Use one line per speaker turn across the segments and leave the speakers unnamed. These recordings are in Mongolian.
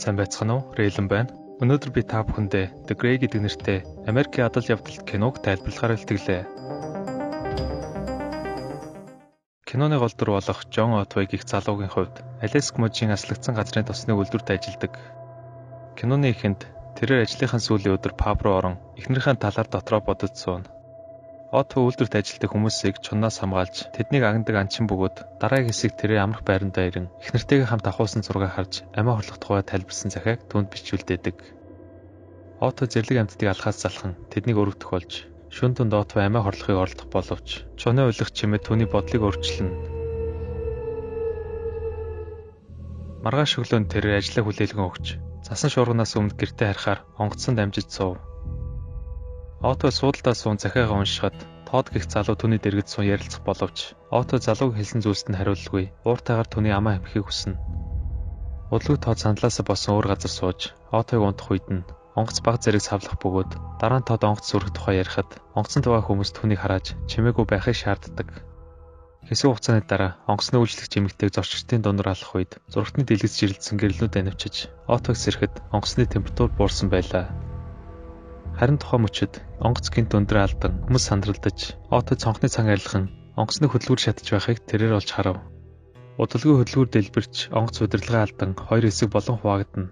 Сайн байцгаана уу? Рэйлэн байна. Өнөөдөр би та бүхэндээ The Grey гэдэг нэртэй Америкийн адал явдалт киног тайлбарлахаар илтгэлээ. Киноны гол дүр болох Джон Отвей гэх залуугийн хувьд Аляск мужийн аслагдсан газрын тосны үйлдвэрт ажилладаг. Киноны эхэнд тэрээр ажлынхаа сүүлийн өдөр паб руу орон эхнэрийнхээ талаар дотроо бодож сууна. Отвей үйлдвэрт ажилладаг хүмүүсийг чунаас хамгаалж тэднийг агнадаг анчин бөгөөд дараагийн хэсэг тэрээр амрах байрандаа ирэн эхнэртэйгээ хамт авахуулсан зураг харж амиа хорлох тухай тайлбарсан захиаг түүнд бичүүлдээдэг. Отвей зэрлэг амьтдыг алхаас залхан тэднийг өргөдөх болж шөнө дунд Отвей амиа хорлохыг оролдох боловч чуны уйлах чимээ түүний бодлыг өөрчилнө. Маргааш өглөөнд тэрээр ажлаа хүлээлгэн өгч цасан шуурганаас өмнө гэртээ харахаар онгоцсон дамжиж суув. Отвей суудалтаа суун захиагаа уншихад Тод гэх залуу түүний дэргэд суун ярилцах боловч Отвей залууг хэлсэн зүйлсэд нь хариулалгүй ууртайгаар түүний амаа амхихыг хүснэ. Удалгүй Тод сандлаасаа босон өөр газар сууж Отвейг унтах үед нь онгоц баг зэрэг савлах бөгөөд дараа нь Тод онгоц сүрэх тухай ярихад онгоцсон байгаа хүмүүс түүнийг хараад чимээгүй байхыг шаарддаг. Хэсэг хугацааны дараа онгоцны үйлчлэгч эмэгтэйг зорчигчдын дундор алах үед зурагтны дэлгэц жирэлдсэн гэрэлнүүд анивчиж Отвейг сэрэхэд онгоцны температур буурсан байлаа. Харин тухайн мөчид онгоц гинт өндөр алдан хүмүүс сандралдаж Отвей цонхны цанг арилхан онгоцны хөдөлгүүр шатаж байхыг тэрээр олж харав. Удалгүй хөдөлгүүр дэлбэрч онгоц удирдлагын алдан хоёр хэсэг болон хуваагдана.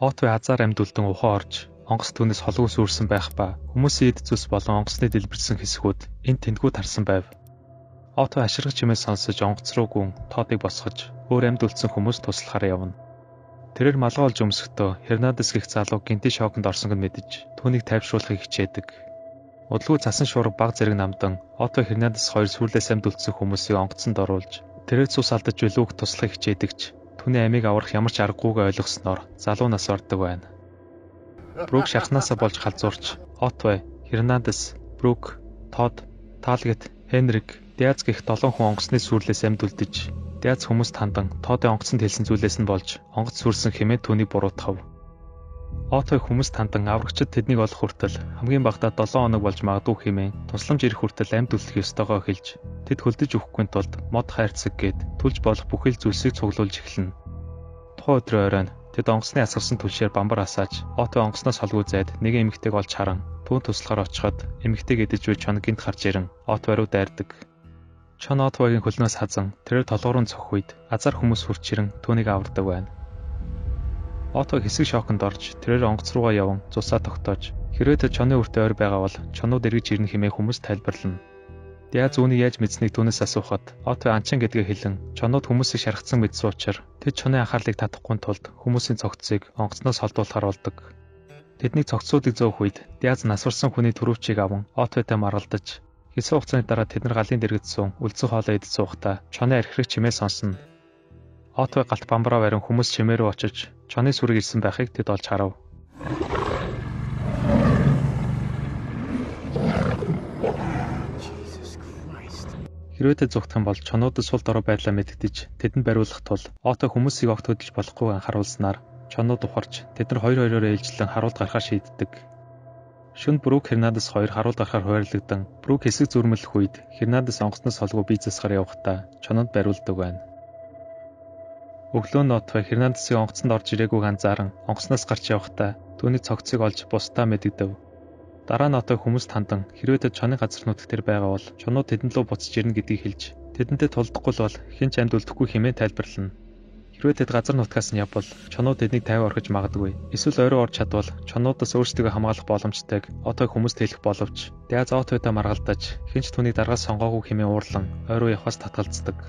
Отвей азар амьд үлдэн ухаан орж онгоц түүнээс холгүй сүрсэн байх ба хүмүүсийн эд зүс болон онгоцны дэлбэрсэн хэсгүүд энд тэндгүү тарсан байв. Отвей хаширгах чимээ сонсож онгоц руу гүн Тодыг босгож өөр амьд үлдсэн хүмүүс туслахаар явна. Тэрээр малгай олж өмсөхдөө Хернандес гэх залуу гинти шоконд орсонг нь мэдэж түүнийг тайвшруулахыг хичээдэг. Удалгүй цасан шуурга баг зэрэг намдан Отвей Хернандес хоёр сүрлээс амьд үлдсэн хүмүүсийг онгоцонд оруулж тэрээр цус алдаж билүүг туслахыг хичээдэгч түүний амийг аврах ямар ч аргагүйгээ ойлгосноор залуу нас ордог байна. Брук шахнаасаа болж халзуурч Отвей, Хернандес, Брук, Тод, Талгет, Хенрик, Диаз гэх 7 хүн онгоцны сүрлээс амьд үлдэж Диаз хүмүүст хандан Тодын онгоцонд хэлсэн зүйлээс нь болж онгоц сүрсэн хэмээн түүнийг буруутгав. Отвей хүмүүст хандан аврагчид тэднийг олох хүртэл хамгийн багадаа 7 хоног болж магадгүй хэмээн тусламж ирэх хүртэл амьд үлдэх ёстойгоо хэлж тэд хөлдөж өгөхгүй тулд мод хайрцаг гээд түлж болох бүхэл зүйлсийг цуглуулж эхэлнэ. Тухайн өдрийн оройн тэд онгоцны асгарсан түлшээр бамбар асааж Отвей онгоцноос холгүй зайд нэгэн эмэгтэйг олж харан түүн туслахаар очиход эмэгтэйг эдэж буй чон гинт гарч ирэн Отвей руу дайрдаг. Чон Отвейгийн хөлнөөс хазан тэрээр толгоорон цохих үед азар хүмүүс хурч ирэн түүнийг авардаг байна. Отвей хэсэг шоконд орж тэрээр онгоц руугаа яван цусаа тогтоож хэрвээ тэр чоны үртээ ойр байгаа бол чонууд эргэж ирнэ хэмээн хүмүүс тайлбарлана. Диаз үүнийг яаж мэдсэнийг түүнээс асуухад Отвей анчин гэдгээ хэлэн чонууд хүмүүсийг шаргацсан мэдсэн учраас тэд чоны анхаарлыг татахгүй тулд хүмүүсийн цогцыг онгоцноос холдуулахар болдог. Тэдний цогцуудыг зөөх үед Диаз насварсан хүний төрөвчийг аван Отвейтай маргалдаж хэсэг хугацааны дараа тэд нар галын дэргэд суун үлдсэн хоолоо идэж суухдаа чоны архирах чимээ сонсно. Отвей галт бамбараа барин хүмүүс чимээ рүү очиж чоны сүрэг ирсэн байхыг тэд олж харав. Хэрвээ тэд зүгтэх юм бол чонуудад сул дорой байдлаа мэдэгдэж тэдэнд бариулах тул Отвей хүмүүсийг огт хөдөлж болохгүй анхааруулснаар чонууд ухарч тэд нар хоёр ээлжлэн харуулт гарахаар шийддэг. Шөнө Брук Хернандес хоёр харуулт гарахаар хуваарлагдсан. Брук хэсэг зүрмэлэх үед Хернандес онгоцноос холгүй бие засахаар явахдаа чононд бариулдаг байна. Өглөө нь Отвей Хернандесийн онгоцонд орж ирээгүй анзааран онгоцноос гарч явахдаа түүний цогцыг олж бусдаа мэдэгдэв. Дараа нь Отвей хүмүүст хандан хэрвээ тэд чоны газар нутаг дээр байгаа бол чонууд тэдэнд лөө буцаж ирнэ гэдгийг хэлж тэдэнтэй тулдахгүй бол хэн ч амьд үлдэхгүй хэмээн тайлбарлана. Хэрвээ тэд газар нутгаас нь явбал чонууд тэднийг тайван орхиж магадгүй. Эсвэл орой орж чадвал чонуудаас өөрсдөө хамгаалах боломжтойг Отвей хүмүүст хэлэх боловч Диаз Отвейтай маргалдаж хэн ч түүнийг дараагаас сонгоогүй хэмээн уурлан орой явахаас татгалздаг.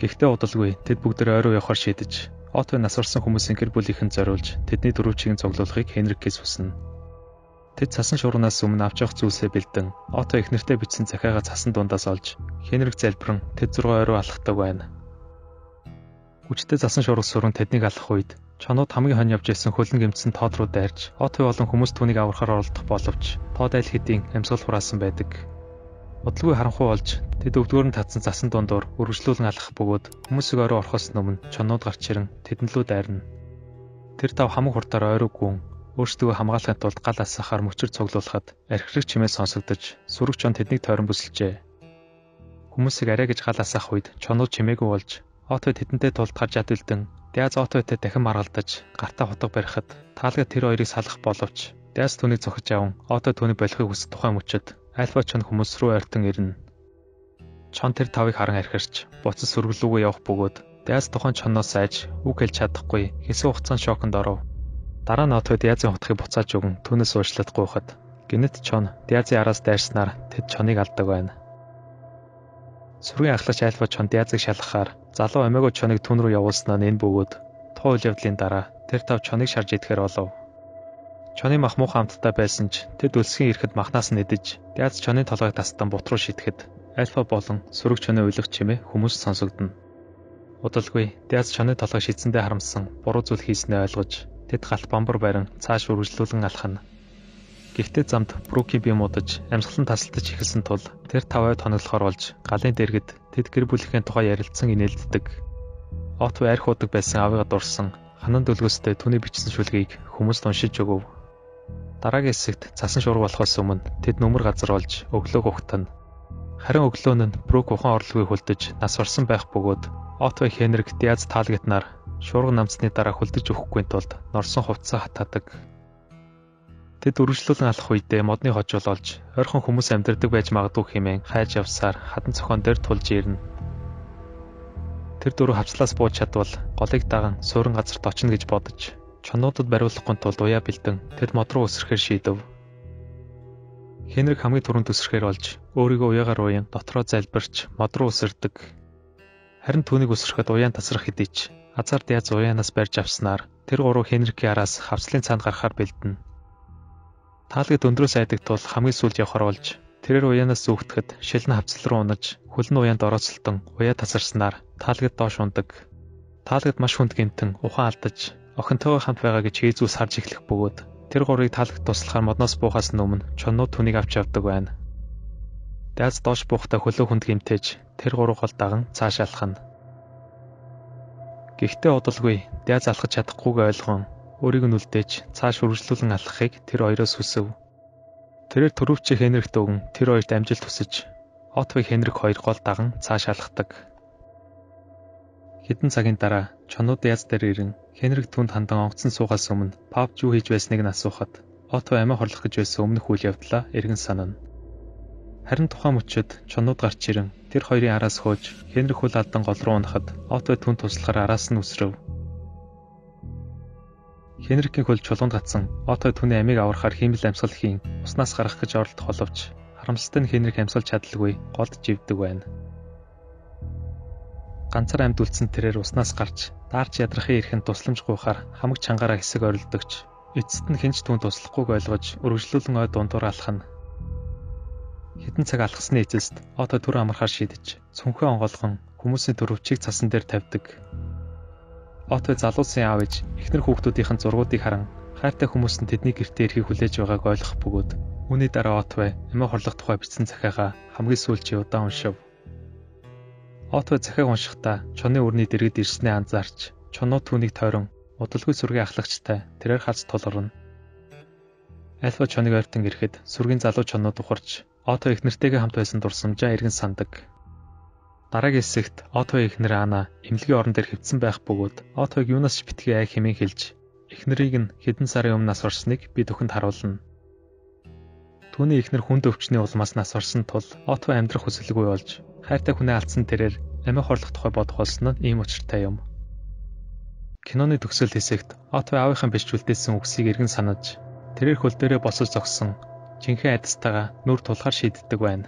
Гэхдээ удалгүй тэд бүгдээ орой явахаар шийдэж Отвей насварсан хүмүүсийн гэр бүлийнхэн зориулж тэдний төрөвчийг цуглуулахыг Хенрикээс хүснэ. Тэд цасан шуурганаас өмнө авч явах зүйлсээ бэлдэн Отвей эхнэртэй бичсэн захиагаа цасан дундаас олж Хенрик залбиран тэд 6 орой алхдаг байна. Хүчтэй цасан шуурга сүрэн тэднийг алах үед чонууд хамгийн хонь явж исэн хөлн гэмтсэн Тод руу дайрч Отвей болон хүмүүс түүнийг аврахаар оролдох боловч Тод аль хэдийн амьсгал хураасан байдаг. Удалгүй харанхуй болж тэд өвдгөр нь татсан засан дундуур үргэлжлүүлэн алхах бөгөөд хүмүүсийг орой орохоос өмнө чонууд гарч ирэн тэднлүү дайрна. Тэр тав хамаг хурдаар ойрог гүн өөрсдөө хамгаалахын тулд гал асаахаар мөчөр цуглуулахад архирэг чимээ сонсогдож сүрэг чон тэднийг тойрон бүсэлжээ. Хүмүүсийг арай гэж гал асаах үед чонууд чимээгүй болж Отой тэдэнтэй тулдгаж ядилдан Дяз Отойтой дахин маргалдаж гартаа хутга барихад таалга тэр хоёрыг салах боловч Дяз түүнийг зохиж аван Отой түүнийг болохыг хүсэх тухай мөчөд Альфа чон хүмүүс рүү ойртон ирнэ. Чон тэр тавыг харан архирч буцаж сүргэлүүгээ явах бөгөөд Дяз тухайн чоноос айж үг хэлж чадахгүй хэсэг хугацаанд шоконд оров. Дараа нь Отой Дязын хутгийг буцааж өгөн түүнээс уучлалт гуйхад гинэт чон Дязын араас дайрснаар тэд чоныг алдаг байна. Сүргийн ахлагч Альфа чон Дязыг шалгахаар залуу Омега чоныг түн рүү явуулснаа энэ бөгөөд тухайн үйл явдлын дараа тэр тав чоныг шарж идэхээр болов. Чоны мах муухан хамттай байсан ч тэд өлсгийн ирэхэд махнаас нь идэж Дяз чоны толгойг тастан бут руу шитгэхэд Альфа болон сүрэг чоны уйлах чимээ хүмүүс сонсогдно. Удалгүй Дяз чоны толгой шидсэндээ харамсан буруу зүйл хийснээ ойлгож тэд галт бамбар барин цааш үргэлжлүүлэн алхана. Гэхдээ замд Брукийн бие муудаж амьсгалан тасалдаж эхэлсэн тул тэр тавай тоноглохоор болж галын дэргэд тэд гэр бүлийнхээ тухай ярилцсан инээлддэг. Отой арх удаг байсан авыгаа дурсан ханан дөлгөөстэй түүний бичсэн шүлгийг хүмүүст уншиж өгөв. Дараагийн хэсэгт цасан шуурга болохоос өмнө тэд нөмөр газар олж өглөөг ухтана. Харин өглөөн нь Брук ухан орлогыг хөлдөж нас орсон байх бөгөөд Отой Хенрик Дяз таалгатнаар шуурга намцны дараа хөлдөж өгөхгүй тулд норсон хувцас хатаадаг. Тэд үргэлжлүүлэн алах үедээ модны хожуул олж ойрхон хүмүүс амьдардаг байж магадгүй хэмээн хайж явсаар хадан цохон дээр тулж ирнэ. Тэр дөрөв хавцлаас бууж чадвал голыг даган суурин газарт очино гэж бодож чонуудад бариулахгүй тулд уяа бэлдэн тэд мод руу өсөрөхөр шийдэв. Хенрик хамгийн түрүүнд өсөрөхөр болж өөрийгөө уяагаар уян дотроо залбирч мод руу өсөрдөг. Харин түүнийг өсөрөхөд уяан тасрах хэдий ч азар Дяз уяанаас барьж авснаар тэр гурав Хенрикийн араас хавцлын цаанд гарахаар бэлдэнэ. Таалгад өндрөөс айдаг тул хамгийн сүүлд явхаар болж тэрээр уяанаас зүүхтэхэд шилэн хавцал руу унаж хөл нь уяанд орооцолтон уяа тасарснаар таалгад доош ундаг. Таалгад маш хүнд гэмтэн ухаан алдаж охинтойгоо хамт байгаа гэж Хизүүс харж эхлэх бөгөөд тэр гурыг таалгад туслахаар модноос буухаас өмнө чоннууд түүнийг авч явдаг байна. Дяз доош буухтаа хөлөө хүнд гэмтээж тэр гурав гол даган цааш алхана. Гэхдээ удалгүй Дяз алхаж чадахгүйг ойлгон өөрийг нь үлдээж цааш үргэлжлүүлэн алхахыг тэр хоёроос хүсэв. Тэрээр төрөвчөө Хенрикт өгөн тэр хоёрт амжилт хүсэж Отвиг Хенрик хоёр гол даган цааш алхдаг. Хэдэн цагийн дараа чонууд Дяз дээр ирэн Хенрик түнд хандан онгоцон суугаас өмнө Павж юу хийж байсныг нь асуухад Отто амиа хорлох гэж байсан өмнөх үйл явдлаа эргэн санана. Харин тухайн мөчөд чонууд гарч ирэн тэр хоёрын араас хөөж Хенрик хөл алдан гол руу унахад Отто түнд туслахаар араас нь үсрэв. Хенрикийн хөл чулуунд гацсан Отто түүний амийг аврахаар хиймэл амьсгал хийн уснаас гарах гэж оролдох боловч харамсалтай нь Хенрик амьсгалж чадалгүй голд живдэг байна. Ганцаар амьд үлдсэн тэрээр уснаас гарч даарч ядрахын эрхэнд тусламж гуйхаар хамаг чангаараа хэсэг орилдогч эцэст нь хинч түүнд туслахгүйг ойлгож үргэлжлүүлэн ой дундуур алхана. Хэдэн цаг алхасны эцэст Отто түр амархаар шийдэж цүнхээ онгоолгон хүмүүсийн төрөвчийг цасан дээр тавьдаг. Отто залуусын аав ээж эхнэр хүүхдүүдийнхэн зургуудыг харан хайртай хүмүүс нь тэдний гэртээ ирэхийг хүлээж байгааг ойлгох бөгөөд үүний дараа Отто амиа хорлох тухай бичсэн захиагаа хамгийн сүүлчийн удаа уншив. Отто захиаг уншихдаа чоны өрний дэргэд ирснээ анзаарч чонууд түүнийг тойрон удалгүй сүргийн ахлагчтай тэрээр хац тулгарна. Альфа чоныг ойртон ирэхэд сүргийн залуу чонууд ухарч Отто эхнэртэйгээ хамт байсан дурсамжаа эргэн сандаг. Дараагийн хэсэгт Отто эхнэр Ана эмнэлгийн орон дээр хэвтсэн байх бөгөөд Оттог юунаас ч битгий ай хэмээн хэлж эхнэрийг нь хэдэн сарын өмнө нас орсныг бид өхөнд харуулна. Түүний эхнэр хүнд өвчний улмаас нас орсон тул Отто амьдрах хүсэлгүй болж хайртай хүнээ алдсан тэрээр амиа хорлох тухай бодох болсон нь ийм учиртай юм. Киноны төгсгөл хэсэгт Отто аавынхаа бичүүлдээсэн үгсийг эргэн санаж тэрээр хөл дээрээ босож зогссон жинхэнэ айдастайгаа нүр тулахаар шийддэг байна.